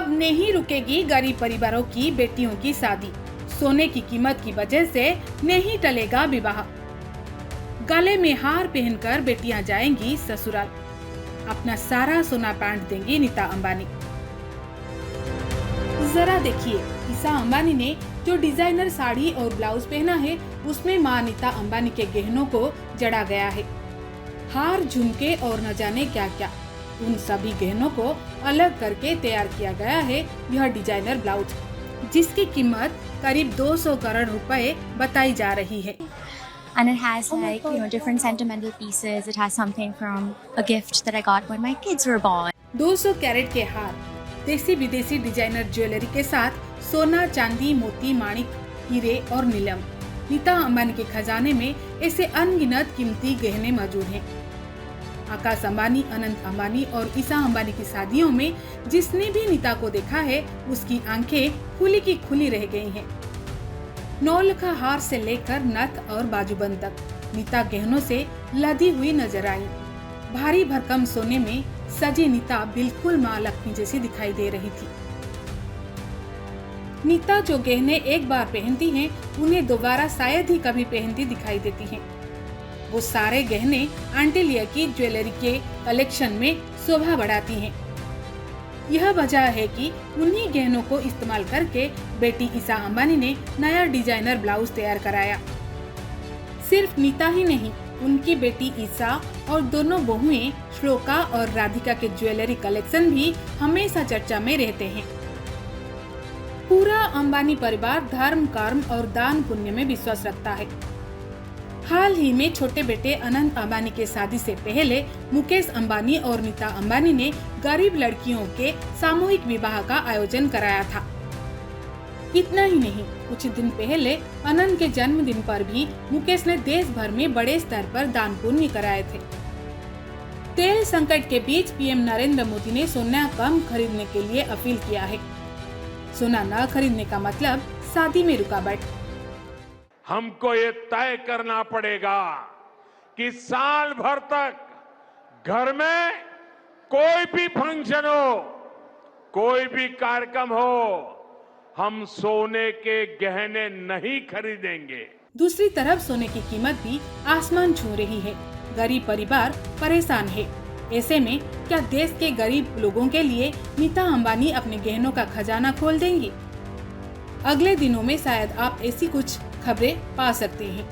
अब नहीं रुकेगी गरीब परिवारों की बेटियों की शादी। सोने की कीमत की वजह से नहीं टलेगा विवाह। गले में हार पहनकर बेटियां जाएंगी ससुराल। अपना सारा सोना बांट देंगी नीता अंबानी। जरा देखिए, ईशा अंबानी ने जो डिजाइनर साड़ी और ब्लाउज पहना है, उसमें मां नीता अंबानी के गहनों को जड़ा गया है। हार, झुमके और न जाने क्या क्या, उन सभी गहनों को अलग करके तैयार किया गया है यह डिजाइनर ब्लाउज, जिसकी कीमत करीब 200 करोड़ रुपए बताई जा रही है। And it has different sentimental pieces. It has something from a gift that I got when my kids were born. 200 carat के हार, देसी विदेशी डिजाइनर ज्वेलरी के साथ सोना, चांदी, मोती, माणिक, हीरे और नीलम। नीता अंबानी के खजाने में ऐसे अनगिनत कीमती गहने मौजूद हैं। आकाश अंबानी, अनंत अंबानी और ईशा अंबानी की शादियों में जिसने भी नीता को देखा है, उसकी आंखें खुली की खुली रह गई हैं। नौलखा हार से लेकर नथ और बाजूबंद तक नीता गहनों से लदी हुई नजर आई। भारी भरकम सोने में सजी नीता बिल्कुल माँ लक्ष्मी जैसी दिखाई दे रही थी। नीता जो गहने एक बार पहनती हैं, उन्हें दोबारा शायद ही कभी पहनती दिखाई देती हैं। वो सारे गहने आंटी लिया की ज्वेलरी के कलेक्शन में शोभा बढ़ाती हैं। यह वजह है कि उन्हीं गहनों को इस्तेमाल करके बेटी ईशा अंबानी ने नया डिजाइनर ब्लाउज तैयार कराया। सिर्फ नीता ही नहीं, उनकी बेटी ईशा और दोनों बहुएं श्लोका और राधिका के ज्वेलरी कलेक्शन भी हमेशा चर्चा में रहते हैं। पूरा अंबानी परिवार धर्म, कर्म और दान पुण्य में विश्वास रखता है। हाल ही में छोटे बेटे अनंत अंबानी के शादी से पहले मुकेश अंबानी और नीता अंबानी ने गरीब लड़कियों के सामूहिक विवाह का आयोजन कराया था। इतना ही नहीं, कुछ दिन पहले अनंत के जन्मदिन पर भी मुकेश ने देश भर में बड़े स्तर पर दान पुण्य कराए थे। तेल संकट के बीच पीएम नरेंद्र मोदी ने सोना कम खरीदने के लिए अपील किया है। सोना न खरीदने का मतलब शादी में रुकावट। हमको ये तय करना पड़ेगा कि साल भर तक घर में कोई भी फंक्शन हो, कोई भी कार्यक्रम हो, हम सोने के गहने नहीं खरीदेंगे। दूसरी तरफ सोने की कीमत भी आसमान छू रही है। गरीब परिवार परेशान है। ऐसे में क्या देश के गरीब लोगों के लिए नीता अंबानी अपने गहनों का खजाना खोल देंगी? अगले दिनों में शायद आप ऐसी कुछ खबरें पा सकते हैं।